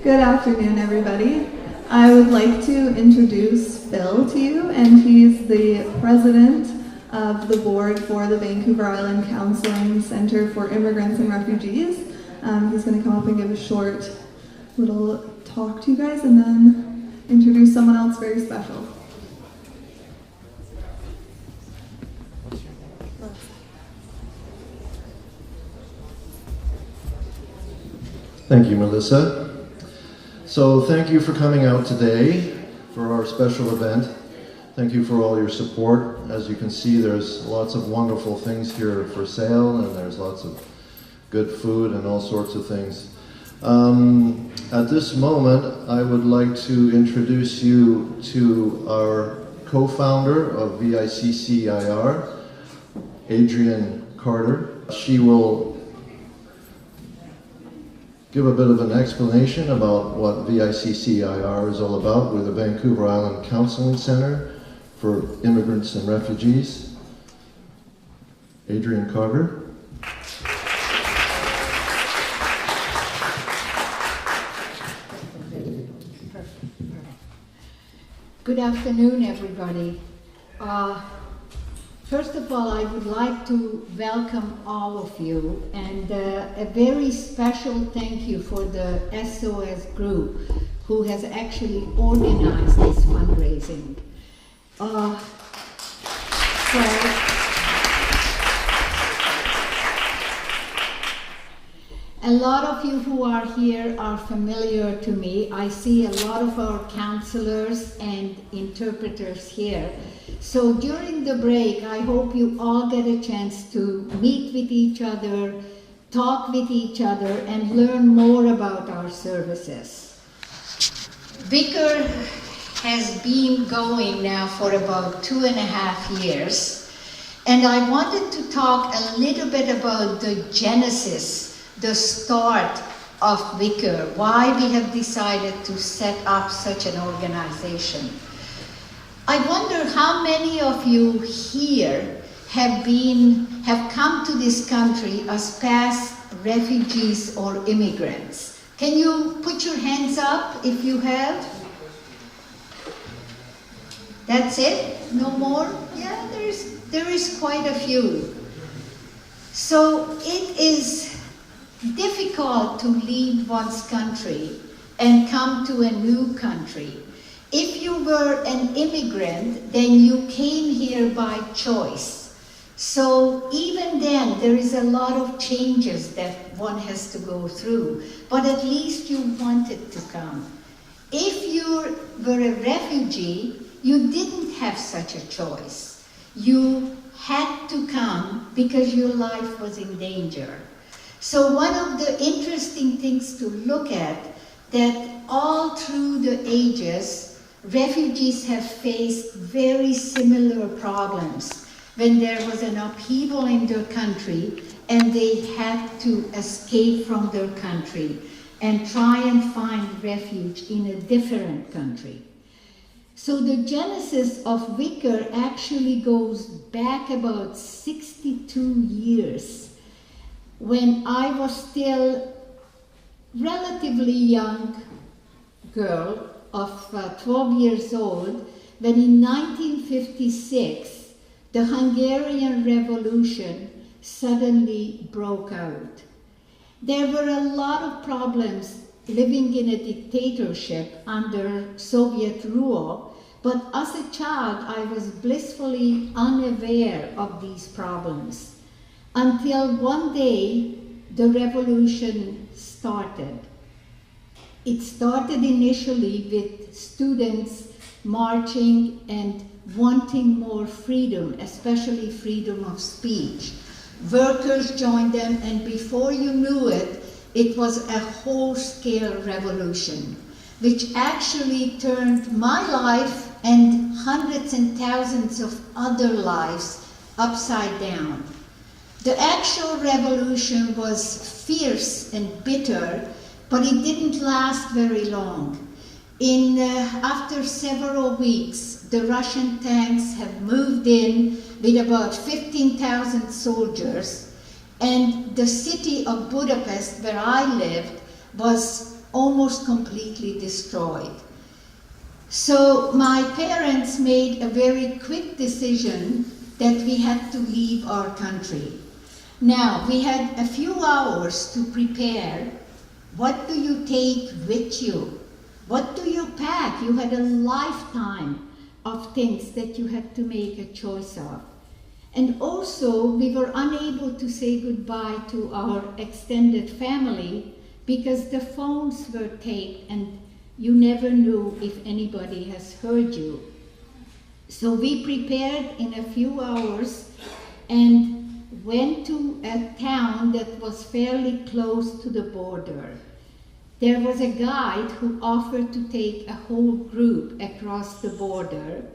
Good afternoon, everybody. I would like to introduce Phil to you, and he's the president of the board for the Vancouver Island Counselling Centre for Immigrants and Refugees. He's going to come up and give a short little talk to you guys and then introduce someone else very special. Thank you, Melissa. So thank you for coming out today for our special event. Thank you for all your support. As you can see, there's lots of wonderful things here for sale, and there's lots of good food and all sorts of things. At this moment, I would like to introduce you to our co-founder of VICCIR, Adrienne Carter. She will give a bit of an explanation about what VICCIR is all about. We're the Vancouver Island Counselling Centre for Immigrants and Refugees. Adrienne Carter. Good afternoon, everybody. First of all, I would like to welcome all of you, and a very special thank you for the SOS group who has actually organized this fundraising. A lot of you who are here are familiar to me. I see a lot of our counselors and interpreters here. So during the break, I hope you all get a chance to meet with each other, talk with each other, and learn more about our services. VICCIR has been going now for about 2.5 years, and I wanted to talk a little bit about the genesis, the start of VICCIR, why we have decided to set up such an organization. I wonder how many of you here have come to this country as past refugees or immigrants. Can you put your hands up if you have? That's it? No more? Yeah, there is quite a few. So it is difficult to leave one's country and come to a new country. If you were an immigrant, then you came here by choice. So even then, there is a lot of changes that one has to go through, but at least you wanted to come. If you were a refugee, you didn't have such a choice. You had to come because your life was in danger. So one of the interesting things to look at, that all through the ages, refugees have faced very similar problems when there was an upheaval in their country and they had to escape from their country and try and find refuge in a different country. So the genesis of VICCIR actually goes back about 62 years. When I was still relatively young girl of 12 years old, when in 1956, the Hungarian Revolution suddenly broke out. There were a lot of problems living in a dictatorship under Soviet rule, but as a child, I was blissfully unaware of these problems. Until one day, the revolution started. It started initially with students marching and wanting more freedom, especially freedom of speech. Workers joined them, and before you knew it, it was a whole-scale revolution, which actually turned my life and hundreds and thousands of other lives upside down. The actual revolution was fierce and bitter, but it didn't last very long. After several weeks, the Russian tanks have moved in with about 15,000 soldiers, and the city of Budapest, where I lived, was almost completely destroyed. So my parents made a very quick decision that we had to leave our country. Now, we had a few hours to prepare. What do you take with you? What do you pack? You had a lifetime of things that you had to make a choice of. And also, we were unable to say goodbye to our extended family because the phones were taped and you never knew if anybody has heard you. So we prepared in a few hours and went to a town that was fairly close to the border. There was a guide who offered to take a whole group across the border,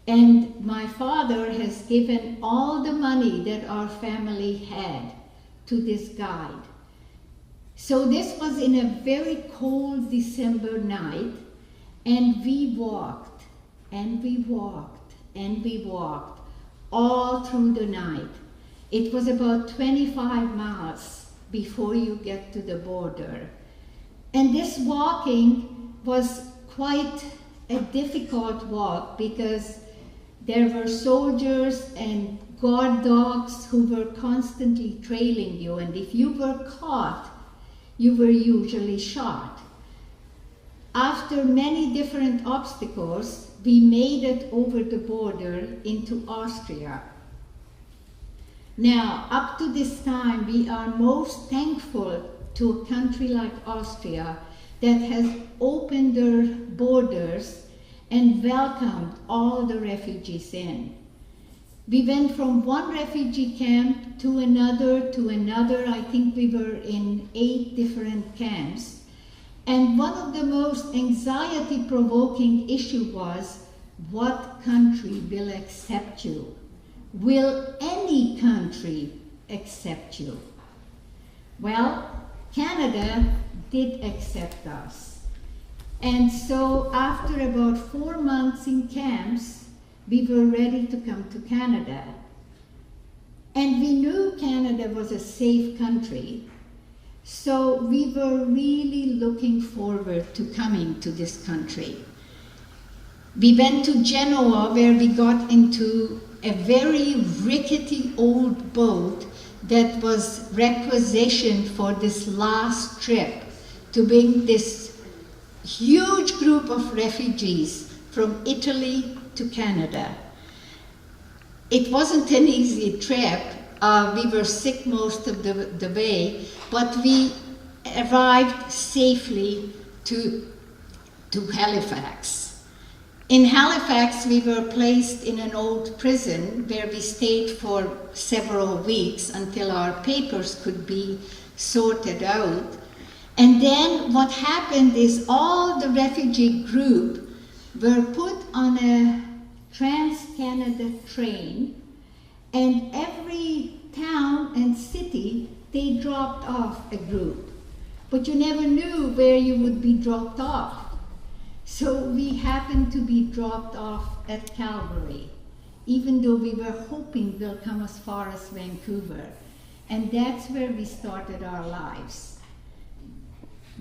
and my father has given all the money that our family had to this guide. So this was in a very cold December night, and we walked, and we walked, and we walked all through the night. It was about 25 miles before you get to the border. And this walking was quite a difficult walk because there were soldiers and guard dogs who were constantly trailing you, and if you were caught, you were usually shot. After many different obstacles, we made it over the border into Austria. Now, up to this time, we are most thankful to a country like Austria that has opened their borders and welcomed all the refugees in. We went from one refugee camp to another. I think we were in 8 different camps. And one of the most anxiety-provoking issues was, what country will accept you? Will any country accept you? Well, Canada did accept us. And so after about 4 months in camps, we were ready to come to Canada. And we knew Canada was a safe country, so we were really looking forward to coming to this country. We went to Genoa, where we got into a very rickety old boat that was requisitioned for this last trip to bring this huge group of refugees from Italy to Canada. It wasn't an easy trip. We were sick most of the way, but we arrived safely to Halifax. In Halifax, we were placed in an old prison where we stayed for several weeks until our papers could be sorted out. And then what happened is all the refugee group were put on a Trans-Canada train, and every town and city, they dropped off a group. But you never knew where you would be dropped off. So we happened to be dropped off at Calgary, even though we were hoping we'll come as far as Vancouver. And that's where we started our lives.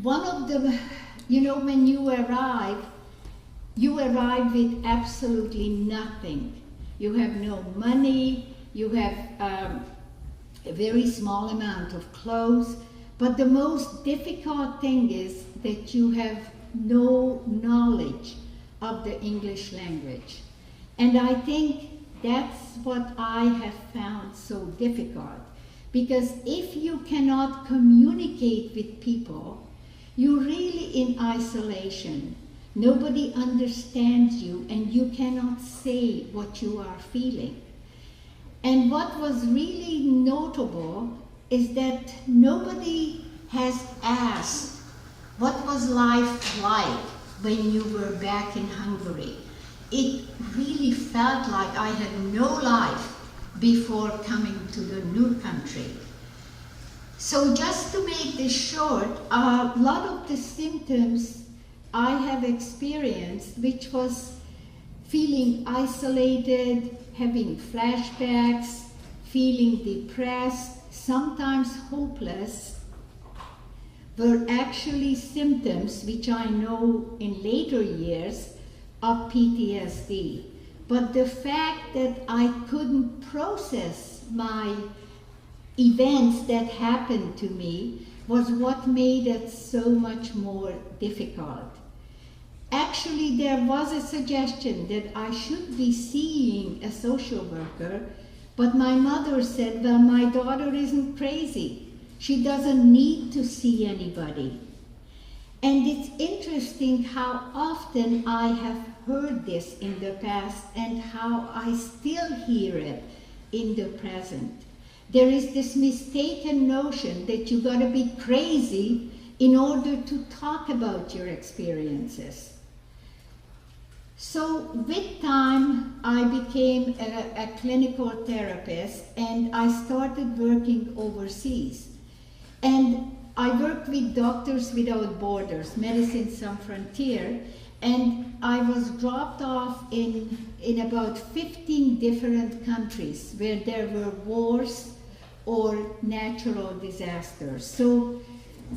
One of the, when you arrive with absolutely nothing. You have no money, you have a very small amount of clothes, but the most difficult thing is that you have no knowledge of the English language. And I think that's what I have found so difficult, because if you cannot communicate with people, you're really in isolation. Nobody understands you, and you cannot say what you are feeling. And what was really notable is that nobody has asked, what was life like when you were back in Hungary? It really felt like I had no life before coming to the new country. So just to make this short, a lot of the symptoms I have experienced, which was feeling isolated, having flashbacks, feeling depressed, sometimes hopeless, were actually symptoms, which I know in later years, of PTSD. But the fact that I couldn't process my events that happened to me was what made it so much more difficult. Actually, there was a suggestion that I should be seeing a social worker, but my mother said, well, my daughter isn't crazy. She doesn't need to see anybody. And it's interesting how often I have heard this in the past and how I still hear it in the present. There is this mistaken notion that you gotta be crazy in order to talk about your experiences. So with time, I became a clinical therapist and I started working overseas. And I worked with Doctors Without Borders, Medicine Sans Frontières, and I was dropped off in about 15 different countries where there were wars or natural disasters. So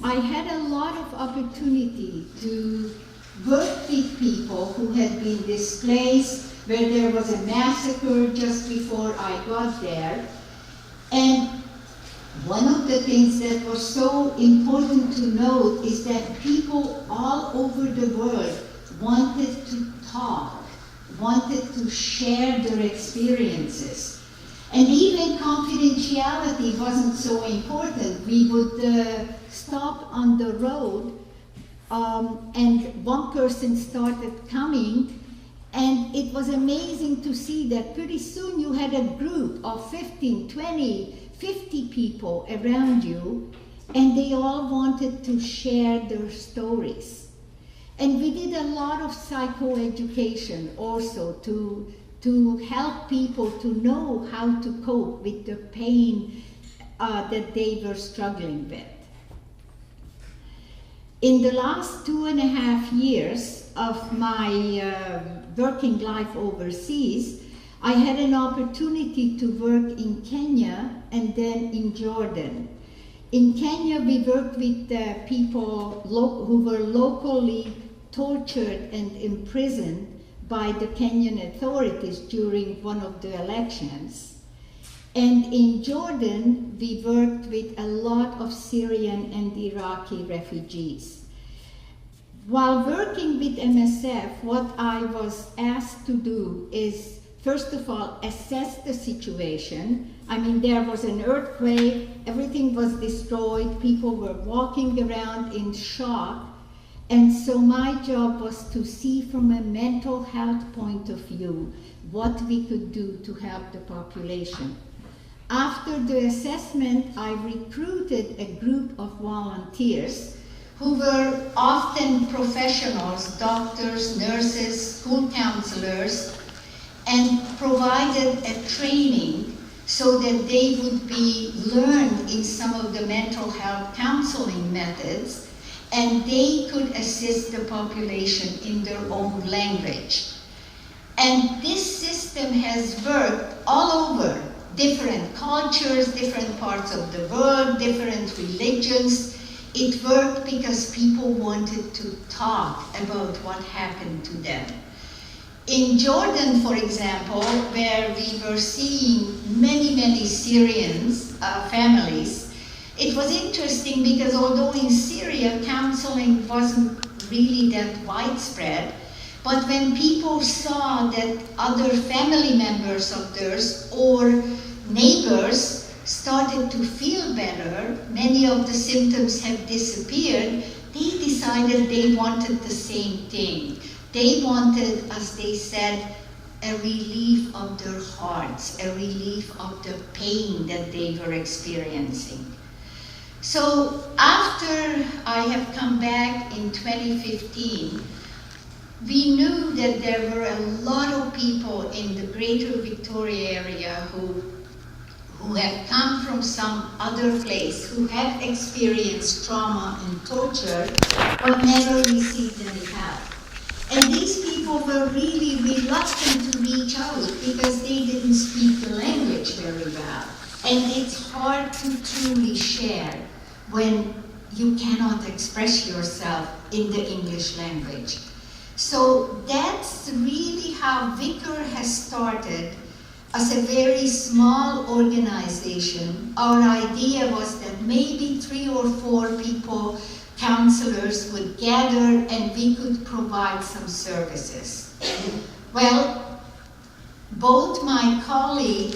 I had a lot of opportunity to work with people who had been displaced, where there was a massacre just before I got there. And one of the things that was so important to note is that people all over the world wanted to talk, wanted to share their experiences. And even confidentiality wasn't so important. We would stop on the road and one person started coming, and it was amazing to see that pretty soon you had a group of 15, 20, 50 people around you, and they all wanted to share their stories. And we did a lot of psychoeducation also to help people to know how to cope with the pain that they were struggling with. In the last 2.5 years of my working life overseas, I had an opportunity to work in Kenya and then in Jordan. In Kenya, we worked with people who were locally tortured and imprisoned by the Kenyan authorities during one of the elections. And in Jordan, we worked with a lot of Syrian and Iraqi refugees. While working with MSF, what I was asked to do is, first of all, assess the situation. I mean, there was an earthquake, everything was destroyed, people were walking around in shock. And so my job was to see from a mental health point of view what we could do to help the population. After the assessment, I recruited a group of volunteers who were often professionals, doctors, nurses, school counselors, and provided a training so that they would be learned in some of the mental health counseling methods, and they could assist the population in their own language. And this system has worked all over, different cultures, different parts of the world, different religions. It worked because people wanted to talk about what happened to them. In Jordan, for example, where we were seeing many Syrians, families, it was interesting because although in Syria counseling wasn't really that widespread, but when people saw that other family members of theirs or neighbors started to feel better, many of the symptoms have disappeared, they decided they wanted the same thing. They wanted, as they said, a relief of their hearts, a relief of the pain that they were experiencing. So after I have come back in 2015, we knew that there were a lot of people in the greater Victoria area who had come from some other place, who had experienced trauma and torture, but never received any help. And these people were really reluctant to reach out because they didn't speak the language very well. And it's hard to truly share when you cannot express yourself in the English language. So that's really how VICCIR has started as a very small organization. Our idea was that maybe 3 or 4 people, counselors, would gather and we could provide some services. Well, both my colleague,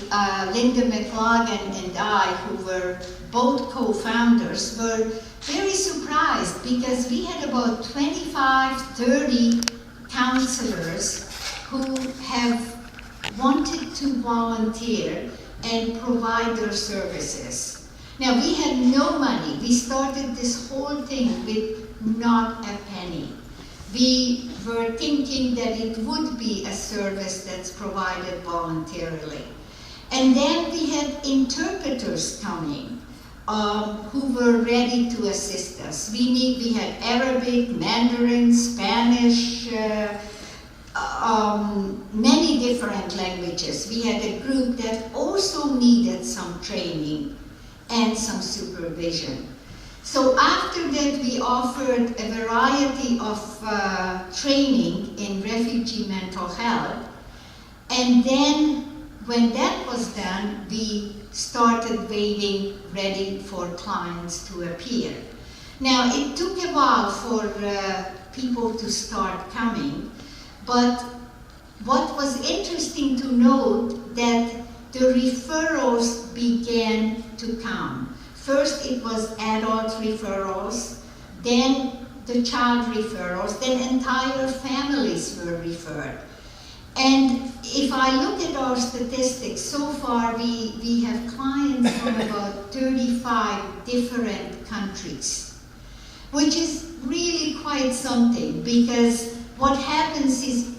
Linda McLagan, and I, who were both co-founders, were very surprised because we had about 25, 30 counselors who have wanted to volunteer and provide their services. Now, we had no money. We started this whole thing with not a penny. We were thinking that it would be a service that's provided voluntarily. And then we had interpreters coming who were ready to assist us. We had Arabic, Mandarin, Spanish, many different languages. We had a group that also needed some training and some supervision. So after that, we offered a variety of training in refugee mental health. And then when that was done, we started waiting ready for clients to appear. Now, it took a while for people to start coming, but what was interesting to note that the referrals began to come. First it was adult referrals, then the child referrals, then entire families were referred. And if I look at our statistics, so far we have clients from about 35 different countries, which is really quite something, because what happens is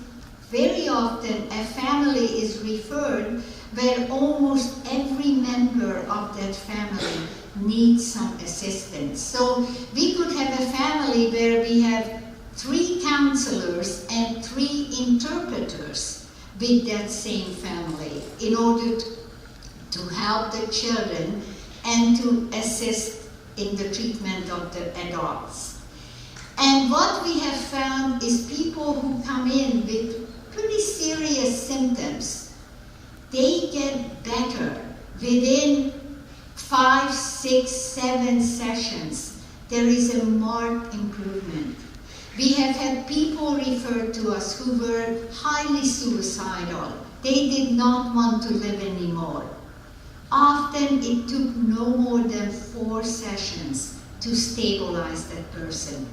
very often a family is referred where almost every member of that family needs some assistance. So we could have a family where we have 3 counselors and 3 interpreters with that same family in order to help the children and to assist in the treatment of the adults. And what we have found is people who come in with pretty serious symptoms, they get better within 5, 6, 7 sessions. There is a marked improvement. We have had people referred to us who were highly suicidal. They did not want to live anymore. Often it took no more than 4 sessions to stabilize that person.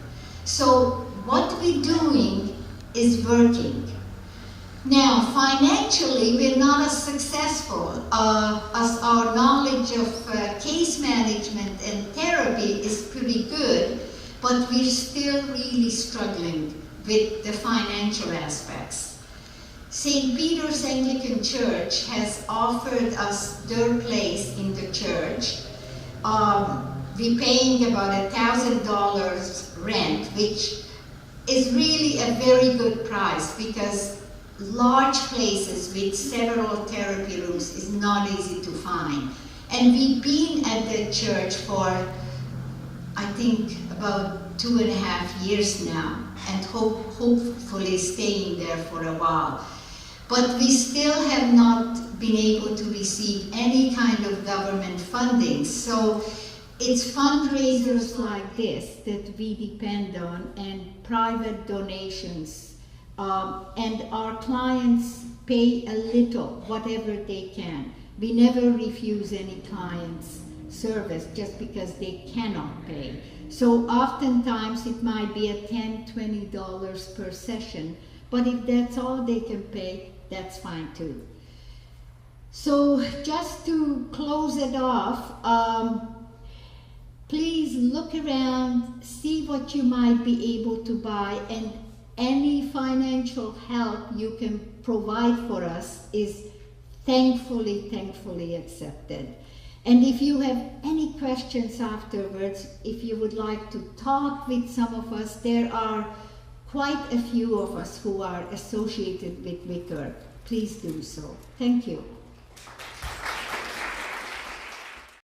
So what we're doing is working. Now, financially, we're not as successful as our knowledge of case management and therapy is pretty good, but we're still really struggling with the financial aspects. St. Peter's Anglican Church has offered us their place in the church. We're paying about $1,000 rent, which is really a very good price because large places with several therapy rooms is not easy to find. And we've been at the church for, I think, about 2.5 years now, and hopefully staying there for a while. But we still have not been able to receive any kind of government funding. So it's fundraisers like this that we depend on, and private donations. And our clients pay a little, whatever they can. We never refuse any client's service just because they cannot pay. So oftentimes it might be a $10, $20 per session, but if that's all they can pay, that's fine too. So just to close it off, please look around, see what you might be able to buy, and any financial help you can provide for us is thankfully accepted. And if you have any questions afterwards, if you would like to talk with some of us, there are quite a few of us who are associated with VICCIR. Please do so. Thank you.